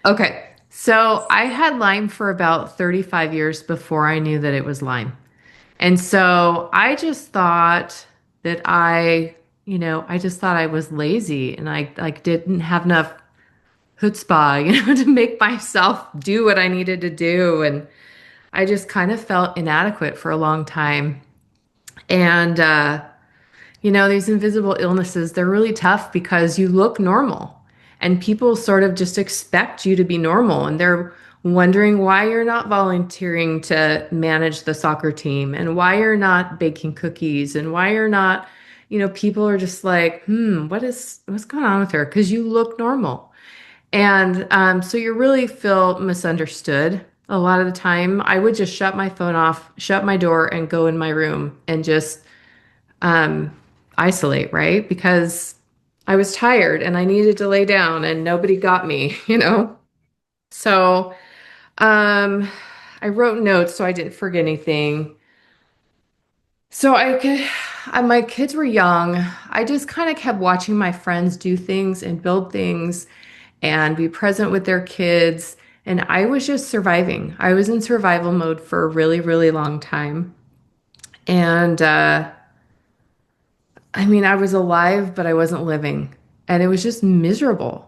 Okay. So I had Lyme for about 35 years before I knew that it was Lyme. And so I just thought that I just thought I was lazy and I like didn't have enough chutzpah, to make myself do what I needed to do. And I just kind of felt inadequate for a long time. And these invisible illnesses, they're really tough because you look normal and people sort of just expect you to be normal and they're wondering why you're not volunteering to manage the soccer team and why you're not baking cookies and why you're not, people are just like, what's going on with her? Because you look normal. And so you really feel misunderstood a lot of the time. I would just shut my phone off, shut my door, and go in my room and just um, isolate, right? Because I was tired and I needed to lay down and nobody got me. So I wrote notes so I didn't forget anything. So my kids were young. I just kind of kept watching my friends do things and build things and be present with their kids. And I was just surviving. I was in survival mode for a really, really long time. And I mean, I was alive, but I wasn't living. And it was just miserable.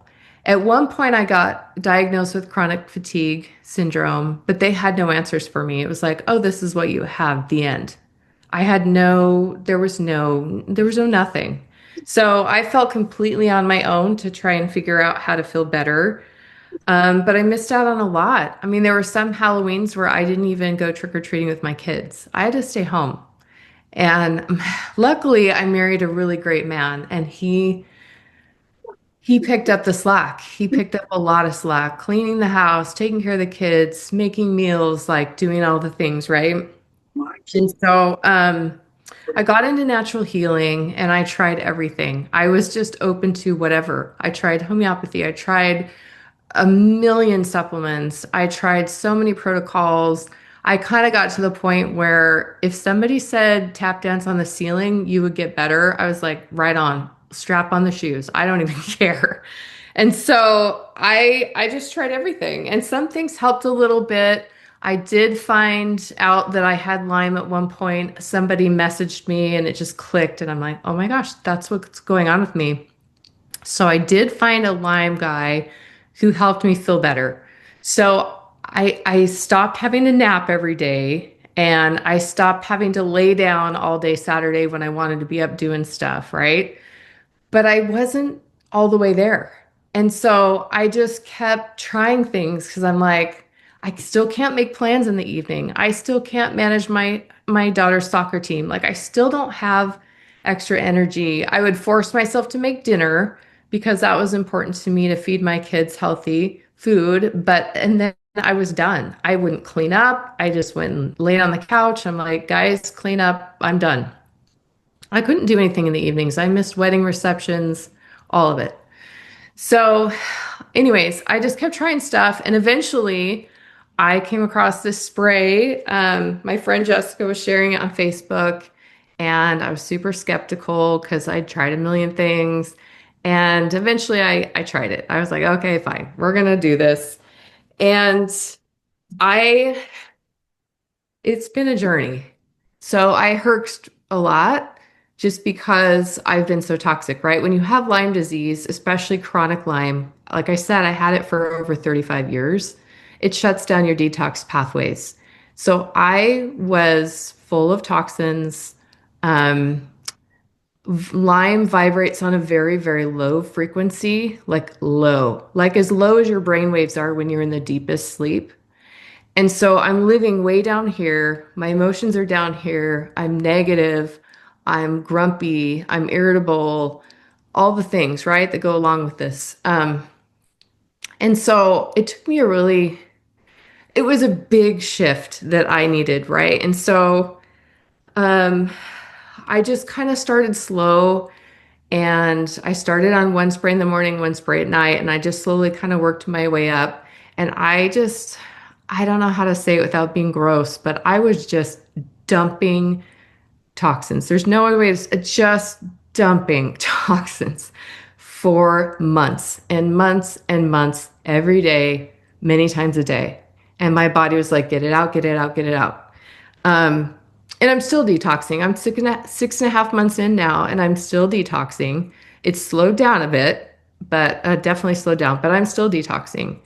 At one point, I got diagnosed with chronic fatigue syndrome, but they had no answers for me. It was like, oh, this is what you have, the end. There was no nothing. So I felt completely on my own to try and figure out how to feel better. But I missed out on a lot. I mean, there were some Halloweens where I didn't even go trick-or-treating with my kids. I had to stay home. And luckily, I married a really great man, and he picked up the slack. He picked up a lot of slack, cleaning the house, taking care of the kids, making meals, like doing all the things, right? And so I got into natural healing and I tried everything. I was just open to whatever. I tried homeopathy. I tried a million supplements. I tried so many protocols. I kind of got to the point where if somebody said tap dance on the ceiling, you would get better. I was like, right on, strap on the shoes. I don't even care. And so I just tried everything. And some things helped a little bit. I did find out that I had Lyme at one point. Somebody messaged me and it just clicked. And I'm like, oh my gosh, that's what's going on with me. So I did find a Lyme guy who helped me feel better. So I stopped having to nap every day and I stopped having to lay down all day Saturday when I wanted to be up doing stuff, right? But I wasn't all the way there. And so I just kept trying things because I'm like, I still can't make plans in the evening. I still can't manage my daughter's soccer team. Like I still don't have extra energy. I would force myself to make dinner because that was important to me to feed my kids healthy food, and then I was done. I wouldn't clean up. I just went and laid on the couch. I'm like, guys, clean up. I'm done. I couldn't do anything in the evenings. I missed wedding receptions, all of it. So, anyways, I just kept trying stuff. And eventually I came across this spray. My friend Jessica was sharing it on Facebook. And I was super skeptical because I tried a million things. And eventually I tried it. I was like, okay, fine, we're going to do this. And I it's been a journey. So I herxed a lot just because I've been so toxic, right? When you have Lyme disease, especially chronic Lyme, like I said, I had it for over 35 years. It shuts down your detox pathways. So I was full of toxins. Um, Lyme vibrates on a very, very low frequency, like low, like as low as your brain waves are when you're in the deepest sleep. And so I'm living way down here. My emotions are down here. I'm negative. I'm grumpy. I'm irritable. All the things, right, that go along with this. And so it took me it was a big shift that I needed, right? And so um, I just kind of started slow and I started on one spray in the morning, one spray at night, and I just slowly kind of worked my way up. And I don't know how to say it without being gross, but I was just dumping toxins. There's no other way to, just dumping toxins for months and months and months, every day, many times a day. And my body was like, get it out, get it out, get it out. Um, and I'm still detoxing. I'm 6.5 months in now, and I'm still detoxing. It's slowed down a bit, but definitely slowed down, but I'm still detoxing.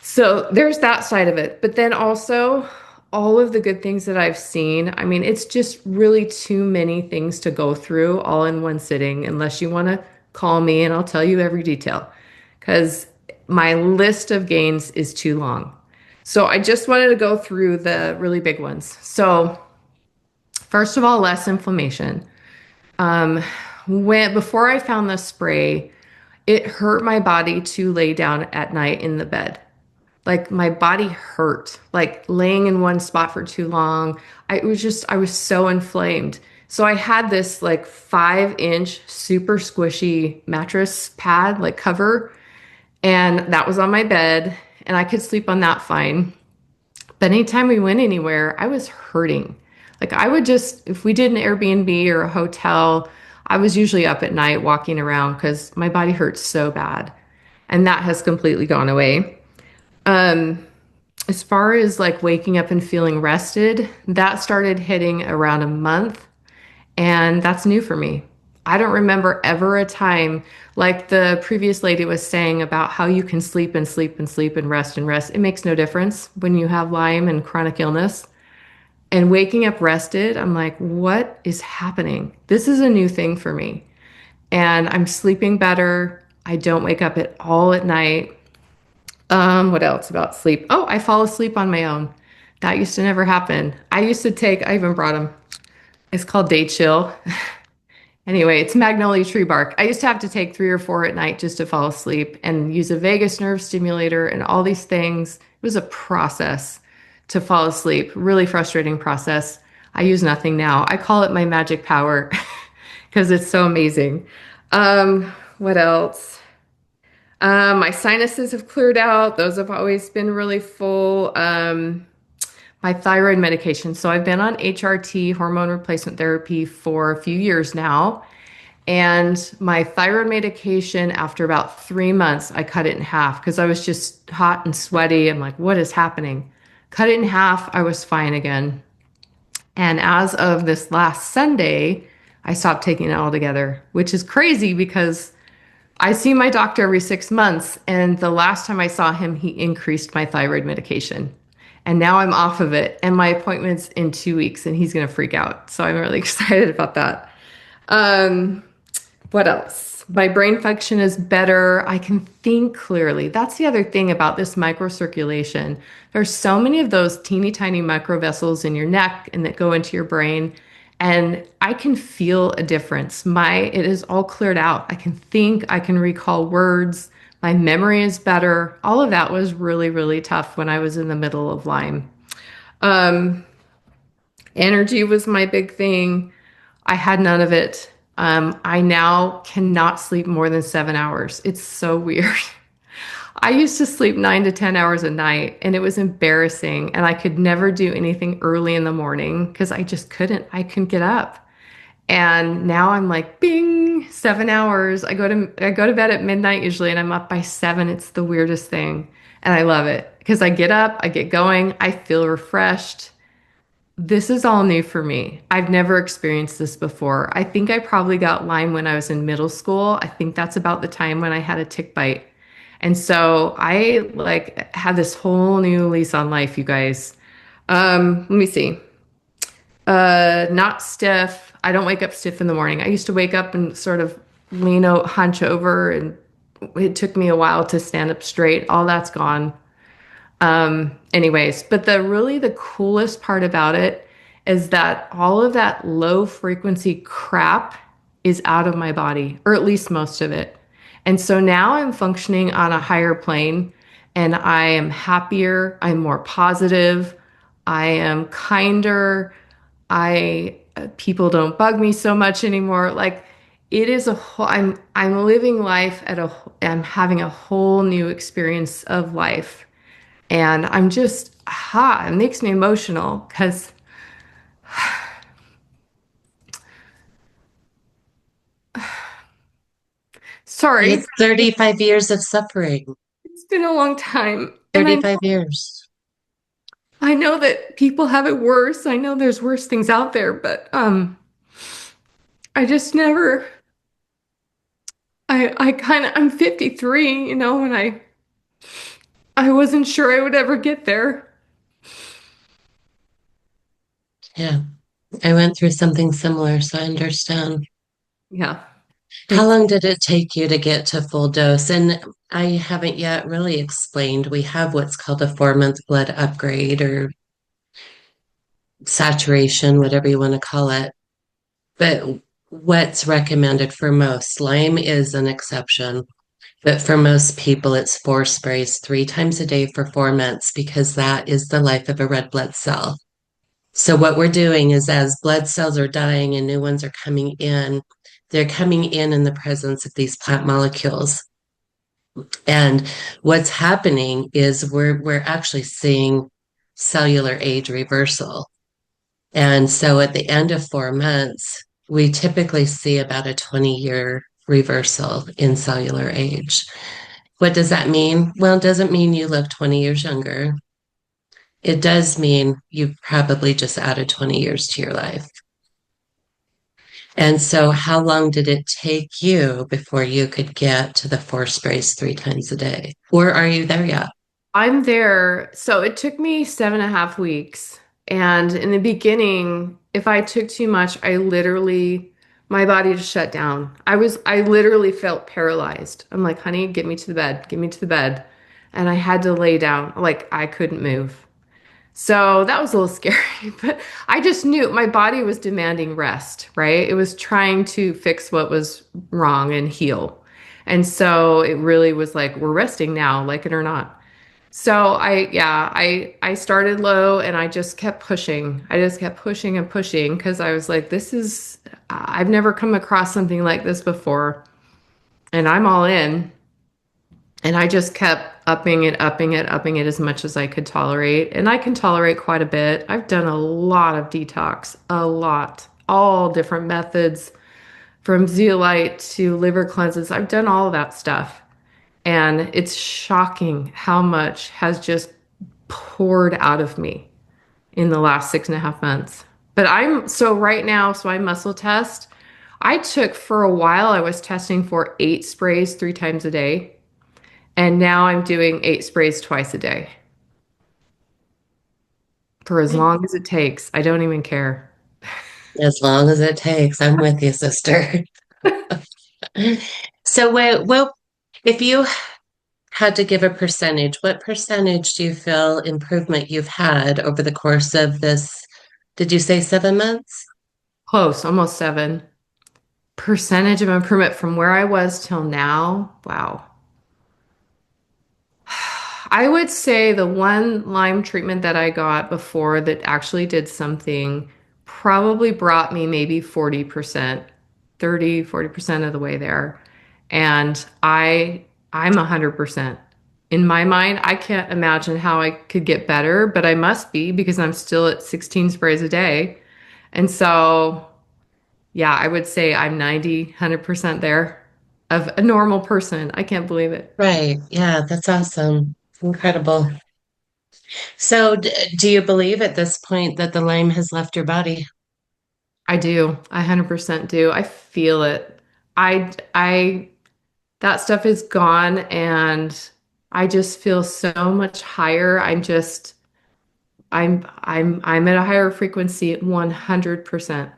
So there's that side of it. But then also all of the good things that I've seen. I mean, it's just really too many things to go through all in one sitting, unless you want to call me and I'll tell you every detail because my list of gains is too long. So I just wanted to go through the really big ones. So first of all, less inflammation. Um, when before I found the spray, it hurt my body to lay down at night in the bed. Like my body hurt, like laying in one spot for too long. I was so inflamed. So I had this like 5 inch super squishy mattress pad, like cover, and that was on my bed, and I could sleep on that fine. But anytime we went anywhere, I was hurting. Like I would just, if we did an Airbnb or a hotel, I was usually up at night walking around because my body hurts so bad. And that has completely gone away. Um, as far as like waking up and feeling rested, that started hitting around a month, and that's new for me. I don't remember ever a time like the previous lady was saying about how you can sleep and sleep and sleep and rest and rest. It makes no difference when you have Lyme and chronic illness. And waking up rested, I'm like, what is happening? This is a new thing for me. And I'm sleeping better. I don't wake up at all at night. What else about sleep? Oh, I fall asleep on my own. That used to never happen. I even brought them. It's called Day Chill. Anyway, it's magnolia tree bark. I used to have to take 3 or 4 at night just to fall asleep and use a vagus nerve stimulator and all these things. It was a process to fall asleep, really frustrating process. I use nothing now. I call it my magic power because it's so amazing. What else? My sinuses have cleared out. Those have always been really full. My thyroid medication. So I've been on HRT, hormone replacement therapy, for a few years now. And my thyroid medication, after about 3 months, I cut it in half because I was just hot and sweaty. I'm like, what is happening? Cut it in half. I was fine again. And as of this last Sunday, I stopped taking it altogether, which is crazy because I see my doctor every 6 months. And the last time I saw him, he increased my thyroid medication. And now I'm off of it. And my appointment's in 2 weeks, and he's going to freak out. So I'm really excited about that. Um, what else? My brain function is better. I can think clearly. That's the other thing about this microcirculation. There's so many of those teeny tiny microvessels in your neck and that go into your brain. And I can feel a difference. It is all cleared out. I can think, I can recall words. My memory is better. All of that was really, really tough when I was in the middle of Lyme. Um, Energy was my big thing. I had none of it. I now cannot sleep more than 7 hours. It's so weird. I used to sleep 9 to 10 hours a night, and it was embarrassing. And I could never do anything early in the morning because I just couldn't. I couldn't get up. And now I'm like, bing, 7 hours. I go to bed at midnight usually, and I'm up by 7. It's the weirdest thing, and I love it because I get up, I get going, I feel refreshed. This is all new for me. I've never experienced this before. I think I probably got Lyme when I was in middle school. I think that's about the time when I had a tick bite. And so I like had this whole new lease on life, you guys. Let me see. Not stiff. I don't wake up stiff in the morning. I used to wake up and sort of hunch over, and it took me a while to stand up straight. All that's gone. Anyways, but the coolest part about it is that all of that low frequency crap is out of my body, or at least most of it. And so now I'm functioning on a higher plane, and I am happier. I'm more positive. I am kinder. People don't bug me so much anymore. Like it is a whole, I'm living life I'm having a whole new experience of life. And I'm just, it makes me emotional because Sorry, It's 35 years of suffering. it's been a long time. And 35 years. I know that people have it worse. I know there's worse things out there, but I just never I kind of I'm 53, and I wasn't sure I would ever get there. Yeah. I went through something similar, so I understand. Yeah. How It's long did it take you to get to full dose? And I haven't yet really explained. We have what's called a 4-month blood upgrade or saturation, whatever you want to call it. But what's recommended for most? Lyme is an exception, but for most people, it's 4 sprays 3 times a day for 4 months because that is the life of a red blood cell. So, what we're doing is as blood cells are dying and new ones are coming in, they're coming in the presence of these plant molecules. And what's happening is we're actually seeing cellular age reversal. And so at the end of 4 months, we typically see about a 20-year reversal in cellular age. What does that mean? Well, it doesn't mean you look 20 years younger. It does mean you've probably just added 20 years to your life. And so, how long did it take you before you could get to the 4 sprays 3 times a day? Or are you there yet? I'm there. So it took me 7.5 weeks. And in the beginning, if I took too much, my body just shut down. I literally felt paralyzed. I'm like, honey, get me to the bed, get me to the bed. And I had to lay down, like I couldn't move. So that was a little scary, but I just knew my body was demanding rest, right? It was trying to fix what was wrong and heal. And so it really was like, we're resting now, like it or not. So I started low and I just kept pushing. I just kept pushing and pushing because I was like, I've never come across something like this before and I'm all in. And I just kept upping it, upping it, upping it as much as I could tolerate. And I can tolerate quite a bit. I've done a lot of detox, a lot, all different methods from zeolite to liver cleanses. I've done all of that stuff. And it's shocking how much has just poured out of me in the last 6.5 months. But so right now, so I muscle test. I took for a while, I was testing for 8 sprays 3 times a day. And now I'm doing 8 sprays twice a day for as long as it takes. I don't even care. As long as it takes. I'm with you, sister. So, if you had to give a percentage, what percentage do you feel improvement you've had over the course of this? Did you say 7 months? Close, almost 7% of improvement from where I was till now. Wow. I would say the one Lyme treatment that I got before that actually did something probably brought me maybe 40%, 40% of the way there. And I'm 100%. In my mind, I can't imagine how I could get better, but I must be because I'm still at 16 sprays a day. And so, yeah, I would say I'm 90, 100% there of a normal person. I can't believe it. Right. Yeah, that's awesome. Incredible. So, do you believe at this point that the Lyme has left your body? I do. I 100% do. I feel it. I that stuff is gone and I just feel so much higher. I'm at a higher frequency 100%.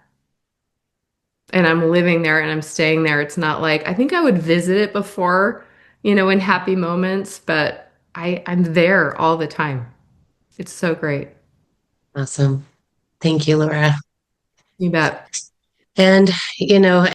And I'm living there and I'm staying there. It's not like I think I would visit it before, in happy moments, but I'm there all the time. It's so great. Awesome. Thank you, Laura. You bet. And, you know,